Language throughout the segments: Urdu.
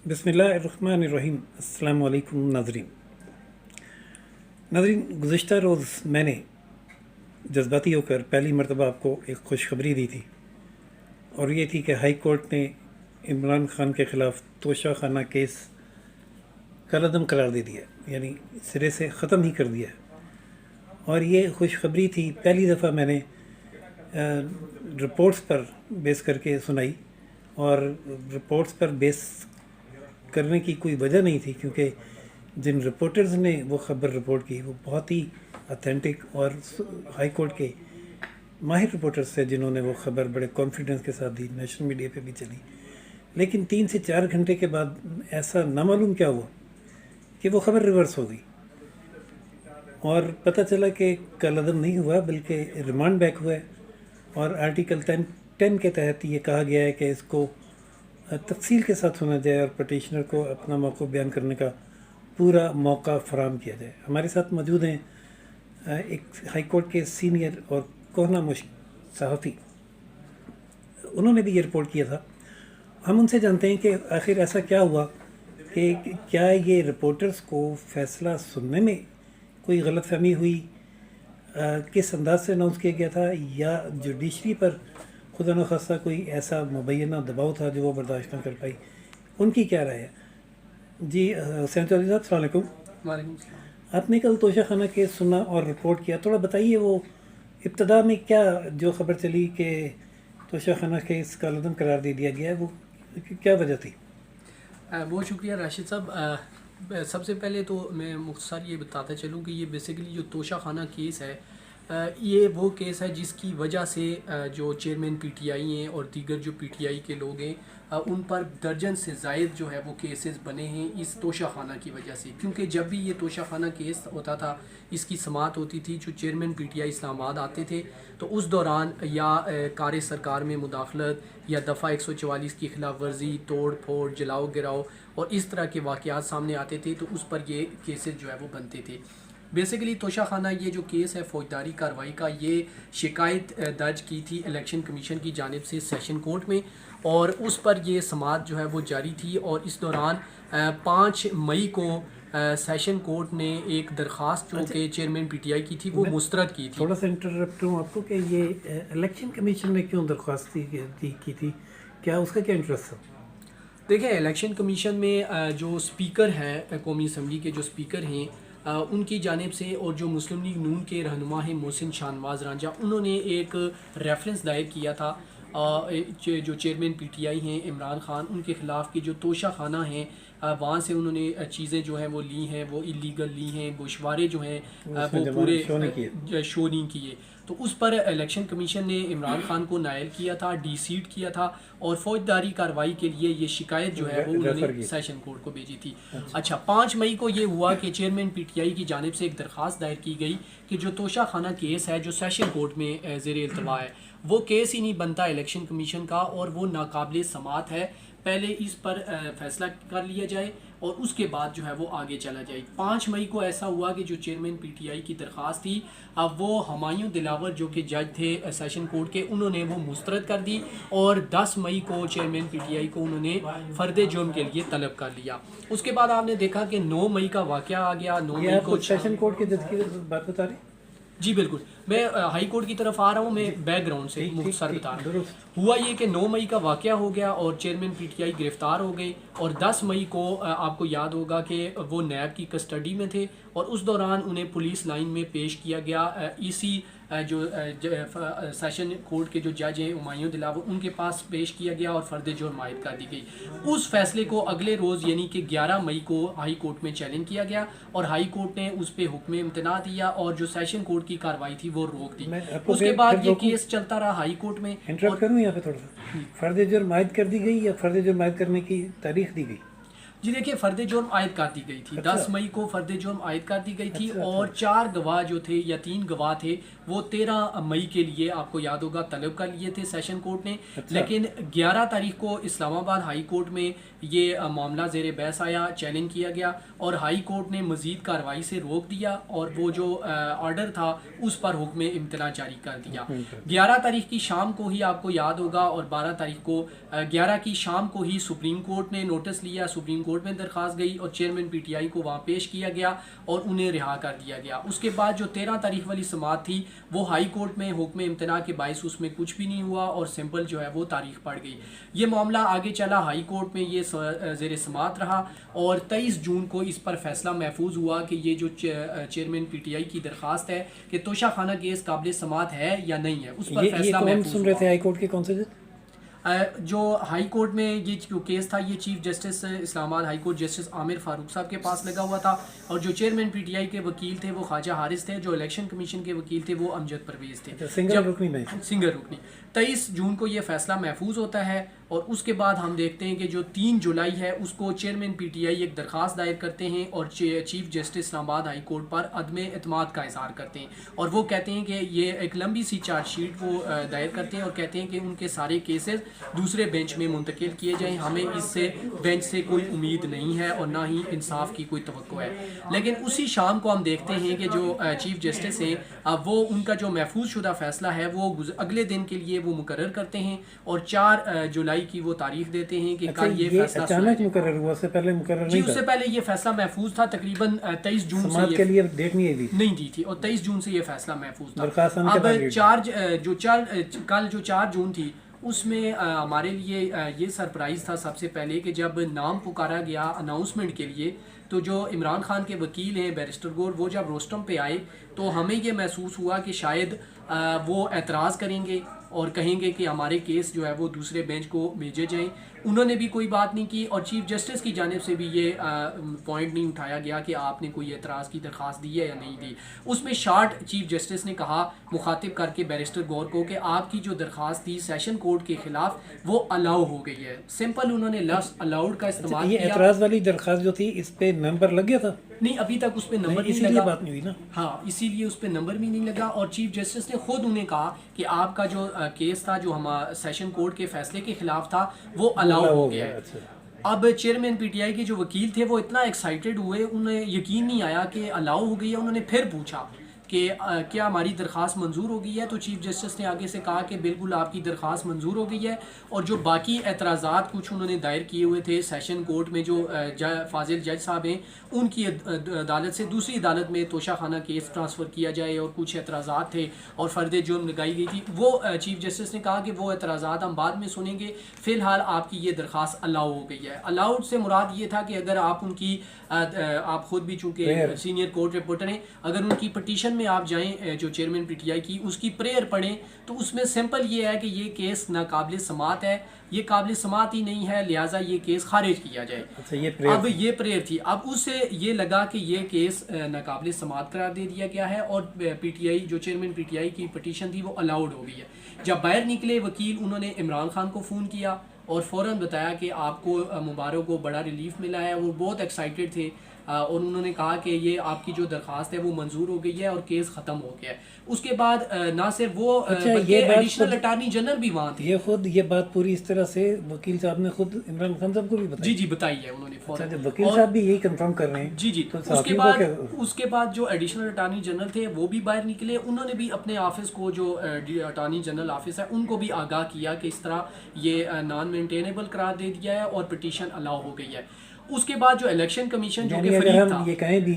بسم اللہ الرحمن الرحیم۔ السلام علیکم ناظرین۔ گزشتہ روز میں نے جذباتی ہو کر پہلی مرتبہ آپ کو ایک خوشخبری دی تھی، اور یہ تھی کہ ہائی کورٹ نے عمران خان کے خلاف توشہ خانہ کیس کالعدم قرار دے دیا، یعنی سرے سے ختم ہی کر دیا ہے۔ اور یہ خوشخبری تھی، پہلی دفعہ میں نے رپورٹس پر بیس کر کے سنائی، اور رپورٹس پر بیس کرنے کی کوئی وجہ نہیں تھی، کیونکہ جن رپورٹرز نے وہ خبر رپورٹ کی وہ بہت ہی اتھینٹک اور ہائی کورٹ کے ماہر رپورٹرز تھے، جنہوں نے وہ خبر بڑے کانفیڈنس کے ساتھ دی، نیشنل میڈیا پہ بھی چلی۔ لیکن 3 سے 4 گھنٹے کے بعد ایسا نامعلوم کیا ہوا کہ وہ خبر ریورس ہو گئی، اور پتہ چلا کہ کالعدم نہیں ہوا بلکہ ریمانڈ بیک ہوا ہے، اور آرٹیکل 10 کے تحت یہ کہا گیا ہے کہ اس کو تفصیل کے ساتھ ہونا جائے اور پٹیشنر کو اپنا موقع بیان کرنے کا پورا موقع فراہم کیا جائے۔ ہمارے ساتھ موجود ہیں ایک ہائی کورٹ کے سینئر اور کوہنہ صحافی، انہوں نے بھی یہ رپورٹ کیا تھا۔ ہم ان سے جانتے ہیں کہ آخر ایسا کیا ہوا، کہ کیا یہ رپورٹرز کو فیصلہ سننے میں کوئی غلط فہمی ہوئی، کس انداز سے اناؤنس کیا گیا تھا، یا جوڈیشری پر خدا نخواستہ کوئی ایسا مبینہ دباؤ تھا جو وہ برداشت نہ کر پائی۔ ان کی کیا رائے ہے؟ جی حسین چودھری صاحب السلام علیکم۔ وعلیکم السلام۔ آپ نے کل توشہ خانہ کیس سنا اور رپورٹ کیا، تھوڑا بتائیے وہ ابتدا میں کیا جو خبر چلی کہ توشہ خانہ کیس کالعدم قرار دے دیا گیا ہے، وہ کیا وجہ تھی؟ بہت شکریہ راشد صاحب۔ سب سے پہلے تو میں مختصر یہ بتاتا چلوں کہ یہ بیسیکلی جو توشہ خانہ کیس ہے، یہ وہ کیس ہے جس کی وجہ سے جو چیئرمین پی ٹی آئی ہیں اور دیگر جو پی ٹی آئی کے لوگ ہیں، ان پر درجن سے زائد جو ہے وہ کیسز بنے ہیں اس توشہ خانہ کی وجہ سے۔ کیونکہ جب بھی یہ توشہ خانہ کیس ہوتا تھا، اس کی سماعت ہوتی تھی، جو چیئرمین پی ٹی آئی اسلام آباد آتے تھے تو اس دوران یا کار سرکار میں مداخلت یا دفعہ 144 کی خلاف ورزی، توڑ پھوڑ، جلاؤ گراؤ اور اس طرح کے واقعات سامنے آتے تھے، تو اس پر یہ کیسز جو ہے وہ بنتے تھے۔ بیسیکلی توشہ خانہ یہ جو کیس ہے فوجداری کارروائی کا، یہ شکایت درج کی تھی الیکشن کمیشن کی جانب سے سیشن کورٹ میں، اور اس پر یہ سماعت جو ہے وہ جاری تھی، اور اس دوران 5 مئی کو سیشن کورٹ نے ایک درخواست جو کہ چیئرمین پی ٹی آئی کی تھی وہ مسترد کی تھی۔ تھوڑا سا انٹرپٹ ہوں آپ کو کہ یہ الیکشن کمیشن نے کیوں درخواست کی تھی، کیا اس کا کیا انٹرسٹ تھا؟ دیکھیں، الیکشن کمیشن میں جو اسپیکر ہیں قومی اسمبلی کے جو اسپیکر ہیں، ان کی جانب سے، اور جو مسلم لیگ نون کے رہنما ہیں محسن شاہ نواز رانجھا، انہوں نے ایک ریفرنس دائر کیا تھا جو چیئرمین پی ٹی آئی ہیں عمران خان، ان کے خلاف کی جو توشہ خانہ ہیں، وہاں سے انہوں نے چیزیں جو ہیں وہ لی ہیں، وہ اللیگل لی ہیں، گوشوارے جو ہیں وہ پورے شو نہیں کیے، تو اس پر الیکشن کمیشن نے عمران خان کو نائل کیا تھا، ڈی سیٹ کیا تھا، اور فوجداری کارروائی کے لیے یہ شکایت جو ہے وہ انہوں نے سیشن کورٹ کو بھیجی تھی۔ اچھا، 5 مئی کو یہ ہوا کہ چیئرمین پی ٹی آئی کی جانب سے ایک درخواست دائر کی گئی کہ جو توشہ خانہ کیس ہے جو سیشن کورٹ میں زیر التوا ہے، وہ کیس ہی نہیں بنتا الیکشن کمیشن کا، اور وہ ناقابل سماعت ہے، پہلے اس پر فیصلہ کر لیا جائے اور اس کے بعد جو ہے وہ آگے چلا جائے۔ 5 مئی کو ایسا ہوا کہ جو چیئرمین پی ٹی آئی کی درخواست تھی، اب وہ ہمایوں دلاور جو کہ جج تھے سیشن کورٹ کے، انہوں نے وہ مسترد کر دی، اور 10 مئی کو چیئرمین پی ٹی آئی کو انہوں نے فرد جرم کے لیے طلب کر لیا۔ اس کے بعد آپ نے دیکھا کہ 9 مئی کا واقعہ آ گیا۔ 9 مئی کو سیشن کورٹ کے جج کی بات بتا رہے ہیں؟ جی بالکل، میں ہائی کورٹ کی طرف آ رہا ہوں، میں بیک گراؤنڈ سے مختصر بتا رہا ہوں۔ ہوا یہ کہ 9 مئی کا واقعہ ہو گیا اور چیئرمین پی ٹی آئی گرفتار ہو گئے، اور 10 مئی کو آپ کو یاد ہوگا کہ وہ نیب کی کسٹڈی میں تھے، اور اس دوران انہیں پولیس لائن میں پیش کیا گیا۔ اسی جو سیشن کورٹ کے جو جج ہیں ہمایوں دلاور، ان کے پاس پیش کیا گیا اور فرد جرم عائد کر دی گئی۔ اس فیصلے کو اگلے روز یعنی کہ 11 مئی کو ہائی کورٹ میں چیلنج کیا گیا، اور ہائی کورٹ نے اس پہ حکم امتناع دیا، اور جو سیشن کورٹ کی کارروائی تھی وہ روک دی۔ اس کے بعد یہ کیس چلتا رہا ہائی کورٹ میں۔ انٹرپٹ کروں یہاں پہ تھوڑا سا، فرد جرم عائد کر دی گئی یا فرد جرم عائد کرنے کی تاریخ دی گئی؟ جی دیکھیے فرد جرم عائد کر دی گئی تھی، 10 مئی کو فرد جرم عائد کر دی گئی تھی، اور 4 گواہ جو تھے یا 3 گواہ تھے وہ 13 مئی کے لیے آپ کو یاد ہوگا طلب کر لیے تھے سیشن کورٹ نے، لیکن 11 تاریخ کو اسلام آباد ہائی کورٹ میں یہ معاملہ زیر بحث آیا، چیلنج کیا گیا اور ہائی کورٹ نے مزید کارروائی سے روک دیا اور وہ جو آرڈر تھا اس پر حکم امتناع جاری کر دیا۔ 11 تاریخ کی شام کو ہی آپ کو یاد ہوگا اور 12 تاریخ کو 11 کی شام کو ہی سپریم کورٹ نے نوٹس لیا، سپریم کورٹ میں درخواست گئی اور چیئرمین پی ٹی آئی کو وہاں پیش کیا گیا اور انہیں رہا کر دیا گیا۔ اس کے بعد جو 13 تاریخ والی سماعت تھی وہ ہائی کورٹ میں حکم امتناع کے باعث اس میں کچھ بھی نہیں ہوا اور سمپل جو ہے وہ تاریخ پڑ گئی۔ یہ معاملہ آگے چلا، ہائی کورٹ میں یہ زیر سماعت رہا اور 23 جون کو اس پر فیصلہ محفوظ ہوا کہ یہ جو چیئرمین پی ٹی آئی کی درخواست ہے کہ توشہ خانہ کیس قابل سماعت ہے یا نہیں ہے، اس پر فیصلہ محفوظ سن رہے تھے ہائی کورٹ کے کون سے؟ جو ہائی کورٹ میں یہ جو کیس تھا یہ چیف جسٹس اسلام آباد ہائی کورٹ جسٹس عامر فاروق صاحب کے پاس لگا ہوا تھا، اور جو چیئرمین پی ٹی آئی کے وکیل تھے وہ خواجہ حارث تھے، جو الیکشن کمیشن کے وکیل تھے وہ امجد پرویز تھے، سنگل رکنی۔ 23 جون کو یہ فیصلہ محفوظ ہوتا ہے اور اس کے بعد ہم دیکھتے ہیں کہ جو 3 جولائی ہے اس کو چیئرمین پی ٹی آئی ایک درخواست دائر کرتے ہیں اور چیف جسٹس اسلام آباد ہائی کورٹ پر عدم اعتماد کا اظہار کرتے ہیں، اور وہ کہتے ہیں کہ یہ ایک لمبی سی چارج شیٹ وہ دائر کرتے ہیں اور کہتے ہیں کہ ان کے سارے کیسز دوسرے بینچ میں منتقل کیے جائیں، ہمیں اس سے بینچ سے کوئی امید نہیں ہے اور نہ ہی انصاف کی کوئی توقع ہے۔ لیکن اسی شام کو ہم دیکھتے ہیں کہ جو چیف جسٹس ہیں وہ ان کا جو محفوظ شدہ فیصلہ ہے وہ اگلے دن کے لیے وہ مقرر کرتے ہیں اور 4 جولائی کی وہ تاریخ دیتے ہیں کہ کل یہ فیصلہ اچانک مقرر ہوا، اس سے پہلے مقرر نہیں تھا؟ اس سے پہلے یہ فیصلہ محفوظ تھا، تقریباً 23 جون سے سماعت کے لیے ڈیٹ نہیں دی تھی اور 23 جون سے یہ فیصلہ محفوظ تھا۔ اب کل جو 4 جون تھی اس میں ہمارے لیے یہ سرپرائز تھا سب سے پہلے کہ جب نام پکارا گیا اناؤنسمنٹ کے لیے تو جو عمران خان کے وکیل ہیں بیرسٹر گور وہ جب روسٹم پہ آئے تو ہمیں یہ محسوس ہوا کہ شاید وہ اعتراض کریں گے اور کہیں گے کہ ہمارے کیس جو ہے وہ دوسرے بینچ کو بھیجے جائیں۔ انہوں نے بھی کوئی بات نہیں کی اور چیف جسٹس کی جانب سے بھی یہ پوائنٹ نہیں اٹھایا گیا کہ آپ نے کوئی اعتراض کی درخواست دی ہے یا نہیں دی۔ اس میں شارٹ چیف جسٹس نے کہا مخاطب کر کے بیرسٹر گور کو کہ آپ کی جو درخواست تھی سیشن کورٹ کے خلاف وہ الاؤ ہو گئی ہے، سمپل انہوں نے لفظ الاؤڈ کا استعمال کیا۔ یہ اعتراض والی درخواست جو تھی اس پہ نمبر لگ گیا تھا؟ نہیں، ابھی تک اس پہ نمبر نہیں لگا، بات نہیں ہوئی نا۔ ہاں، اسی لیے اس پہ نمبر بھی نہیں لگا اور چیف جسٹس نے خود انہیں کہا کہ آپ کا جو کیس تھا جو ہمارا سیشن کورٹ کے فیصلے کے خلاف تھا وہ الاؤ ہو گیا ہے۔ اب چیئرمین پی ٹی آئی کے جو وکیل تھے وہ اتنا ایکسائٹیڈ ہوئے، انہیں یقین نہیں آیا کہ الاؤ ہو گئی ہے۔ انہوں نے پھر پوچھا کہ کیا ہماری درخواست منظور ہو گئی ہے، تو چیف جسٹس نے آگے سے کہا کہ بالکل آپ کی درخواست منظور ہو گئی ہے، اور جو باقی اعتراضات کچھ انہوں نے دائر کیے ہوئے تھے سیشن کورٹ میں جو فاضل جج صاحب ہیں ان کی عدالت سے دوسری عدالت میں توشہ خانہ کیس ٹرانسفر کیا جائے اور کچھ اعتراضات تھے اور فرد جرم لگائی گئی تھی، وہ چیف جسٹس نے کہا کہ وہ اعتراضات ہم بعد میں سنیں گے، فی الحال آپ کی یہ درخواست الاؤ ہو گئی ہے۔ الاؤڈ سے مراد یہ تھا کہ اگر آپ ان کی آپ خود بھی چونکہ سینئر کورٹ رپورٹر ہیں، اگر ان کی پٹیشن میں آپ جائیں جو چیئرمین پی ٹی آئی کی اس کی پریئر پڑھیں تو اس میں سمپل یہ ہے کہ یہ کیس ناقابل سماعت ہے، یہ قابل سماعت ہی نہیں ہے، لہٰذا یہ کیس خارج کیا جائے۔ اب یہ پریئر تھی، اب اس سے یہ لگا کہ یہ کیس ناقابل سماعت قرار دے دیا گیا ہے اور پی ٹی آئی جو چیئرمین پی ٹی آئی کی پٹیشن تھی وہ الاؤڈ ہو گئی ہے۔ جب باہر نکلے وکیل انہوں نے عمران خان کو فون کیا اور فوراً بتایا کہ آپ کو مبارک کو بڑا ریلیف ملا ہے، وہ بہت ایکسائٹیڈ تھے اور انہوں نے کہا کہ یہ آپ کی جو درخواست ہے وہ منظور ہو گئی ہے اور کیس ختم ہو گیا ہے۔ اس کے بعد نہ صرف وہ ایڈیشنل اٹارنی جنرل بھی وہاں تھے، یہ بات پوری اس طرح سے وکیل صاحب نے خود عمران خان صاحب کو بھی بتائی؟ جی بتائی ہے انہوں نے فوراً، وکیل صاحب بھی یہی کنفرم کر رہے ہیں۔ جی اس کے بعد جو ایڈیشنل اٹارنی جنرل تھے وہ بھی باہر نکلے، انہوں نے بھی اپنے آفس کو جو اٹارنی جنرل آفس ہے ان کو بھی آگاہ کیا کہ اس طرح یہ نان مینٹینیبل قرار دے دیا ہے اور پٹیشن الاؤ ہو گئی ہے۔ اس کے بعد جو الیکشن کمیشن جو کہ اگر ہم یہ کہیں بھی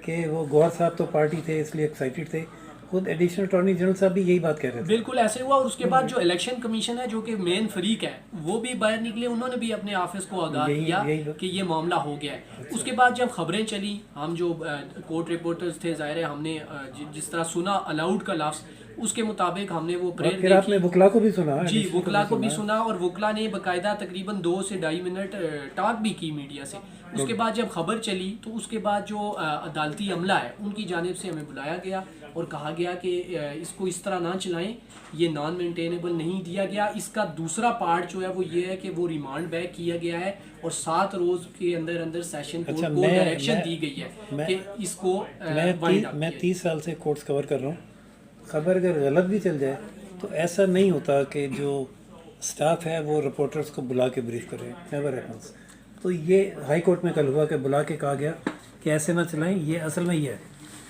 کہ وہ گور صاحب تو پارٹی تھے اس لیے ایکسائٹیڈ تھے، خود ایڈیشنل اٹارنی جنرل صاحب بھی یہی بات کہہ رہے تھے۔ بالکل ایسے ہوا، اور اس کے بعد جو الیکشن کمیشن ہے جو کہ مین فریق ہے وہ بھی باہر نکلے، انہوں نے بھی اپنے آفس کو آگاہ کیا کہ یہ معاملہ ہو گیا ہے۔ اس کے بعد جب خبریں چلی، ہم جو کورٹ رپورٹرز تھے ظاہر ہے ہم نے جس طرح سنا الاؤڈ کا لفظ، اس کے مطابق ہم نے وہ پریئر دیکھی۔ آپ نے وکلا کو بھی سنا؟ جی وکلا کو بھی سنا، اور وکلا نے باقاعدہ تقریباً 2 سے 2.5 منٹ ٹاک بھی کی میڈیا سے۔ اس کے بعد جب خبر چلی تو اس کے بعد جو عدالتی عملہ ہے ان کی جانب سے ہمیں بلایا گیا اور کہا گیا کہ اس کو اس طرح نہ چلائیں, یہ نان مینٹینیبل نہیں دیا گیا. اس کا دوسرا پارٹ جو ہے وہ یہ ہے کہ وہ ریمانڈ بیک کیا گیا ہے اور 7 روز کے اندر اندر سیشن کورٹ کو ڈائریکشن دی گئی ہے کہ اس کو وائنڈ اپ. میں 30 سال سے کورٹس کور کر رہا ہوں. خبر اگر غلط بھی چل جائے تو ایسا نہیں ہوتا کہ جو سٹاف ہے وہ رپورٹرز کو بلا کے بریف کرے, نیور ہیپنس. تو یہ ہائی کورٹ میں کل ہوا کہ بلا کے کہا گیا کہ ایسے نہ چلائیں, یہ اصل میں یہ ہے.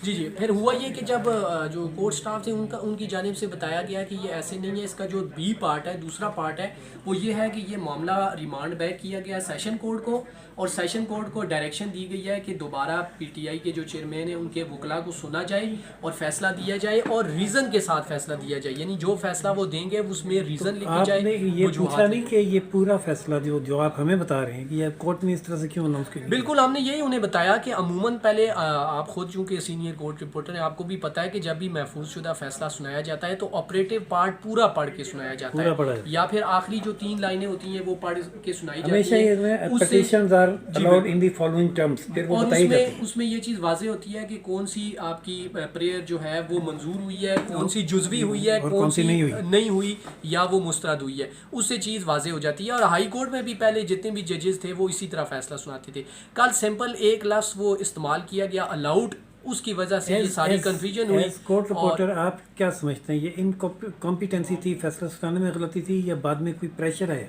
جی پھر ہوا یہ کہ جب جو کورٹ سٹاف تھے ان کی جانب سے بتایا گیا کہ یہ ایسے نہیں ہے. اس کا جو بی پارٹ ہے, دوسرا پارٹ ہے, وہ یہ ہے کہ یہ معاملہ ریمانڈ بیک کیا گیا سیشن کورٹ کو اور سیشن کورٹ کو ڈائریکشن دی گئی ہے کہ دوبارہ پی ٹی آئی کے جو چیئرمین ہیں ان کے وکلاء کو سنا جائے اور فیصلہ دیا جائے اور ریزن کے ساتھ فیصلہ دیا جائے. یعنی جو فیصلہ وہ دیں گے اس میں ریزن لکھی جائے. آپ نے یہ پوچھا نہیں کہ یہ پورا فیصلہ جو آپ ہمیں بتا رہے ہیں کہ یہ کورٹ نے اس طرح سے کیوں اناؤنس کیا؟ بالکل, ہم نے یہی انہیں بتایا کہ عموماً پہلے آپ خود چونکہ سینئر کورٹ رپورٹر ہیں, آپ کو بھی پتہ ہے کہ جب بھی محفوظ شدہ فیصلہ سنایا جاتا ہے تو آپریٹو پارٹ پورا پڑھ کے سنایا جاتا ہے یا پھر آخری جو 3 لائنیں ہوتی ہیں وہ پڑھ کے سنائی جاتی ہیں. اور اس میں یہ چیز واضح ہوتی ہے کہ کون سی آپ کی پریئر جو ہے وہ منظور ہوئی ہے, کون سی جزوی ہوئی ہے, کون سی نہیں ہوئی یا وہ مسترد ہوئی ہے. اس سے چیز واضح ہو جاتی ہے. اور ہائی کورٹ میں بھی پہلے جتنے بھی ججز تھے وہ اسی طرح فیصلہ سناتے تھے. کل سمپل ایک لفظ وہ استعمال کیا گیا الاؤڈ, اس کی وجہ سے یہ ساری کنفیوژن ہوئی. کورٹ رپورٹر آپ کیا سمجھتے ہیں یہ ان کمپیٹنسی تھی, فیصلہ سنانے میں غلطی تھی یا بعد میں کوئی پریشر آیا؟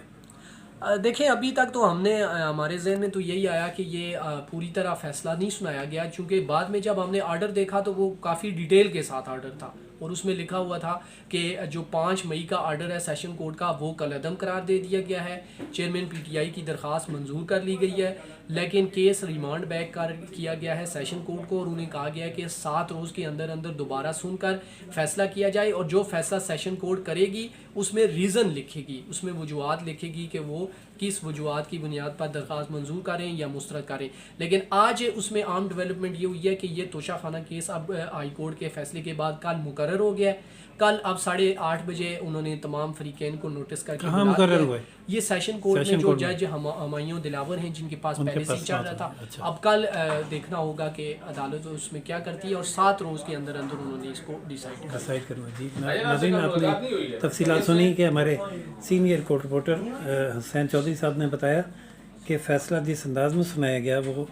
دیکھیں ابھی تک تو ہم نے ہمارے ذہن میں تو یہی آیا کہ یہ پوری طرح فیصلہ نہیں سنایا گیا, چونکہ بعد میں جب ہم نے آرڈر دیکھا تو وہ کافی ڈیٹیل کے ساتھ آرڈر تھا اور اس میں لکھا ہوا تھا کہ جو 5 مئی کا آرڈر ہے سیشن کورٹ کا وہ کل عدم قرار دے دیا گیا ہے. چیئرمین پی ٹی آئی کی درخواست منظور کر لی گئی ہے لیکن کیس ریمانڈ بیک کیا گیا ہے سیشن کورٹ کو اور انہیں کہا گیا ہے کہ 7 روز کے اندر اندر دوبارہ سن کر فیصلہ کیا جائے اور جو فیصلہ سیشن کورٹ کرے گی اس میں ریزن لکھے گی, اس میں وجوہات لکھے گی کہ وہ کس وجوہات کی بنیاد پر درخواست منظور کریں یا مسترد کریں. لیکن آج اس میں عام ڈیولپمنٹ یہ ہوئی ہے کہ یہ توشہ خانہ کیس اب ہائی کورٹ کے فیصلے کے بعد کل مقرر ہو گیا ہے. کل اب 8:30 بجے انہوں نے تمام فریقین کو نوٹس کر کے مقرر ہوا ہے. یہ سیشن کورٹ میں جو جج ہمایوں دلاور ہیں جن کے پاس پہلے سے چل رہا تھا, اب کل دیکھنا ہوگا کہ عدالت اس میں کیا کرتی ہے اور 7 روز کے اندر اندر انہوں نے اس کو ڈیسائیڈ کرنا. جی ناظرین, آپ نے تفصیلات سنی کہ ہمارے سینئر کورٹ رپورٹر حسین چودھری صاحب نے بتایا کہ فیصلہ جس انداز میں سنایا گیا وہ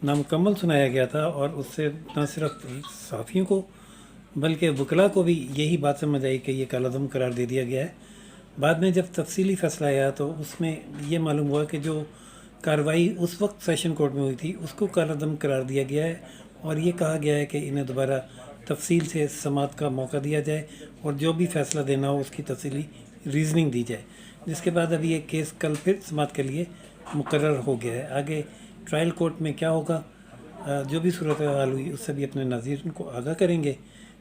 نامکمل سنایا گیا تھا اور اس سے نہ صرف صحافیوں کو بلکہ وکلاء کو بھی یہی بات سمجھ آئی کہ یہ کالعدم قرار دے دیا گیا ہے. بعد میں جب تفصیلی فیصلہ آیا تو اس میں یہ معلوم ہوا کہ جو کارروائی اس وقت سیشن کورٹ میں ہوئی تھی اس کو کالعدم قرار دیا گیا ہے اور یہ کہا گیا ہے کہ انہیں دوبارہ تفصیل سے سماعت کا موقع دیا جائے اور جو بھی فیصلہ دینا ہو اس کی تفصیلی ریزننگ دی جائے, جس کے بعد ابھی یہ کیس کل پھر سماعت کے لیے مقرر ہو گیا ہے. آگے ٹرائل کورٹ میں کیا ہوگا, جو بھی صورتحال ہوئی اس سے بھی اپنے ناظرین کو آگاہ کریں گے.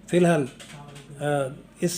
فی الحال اس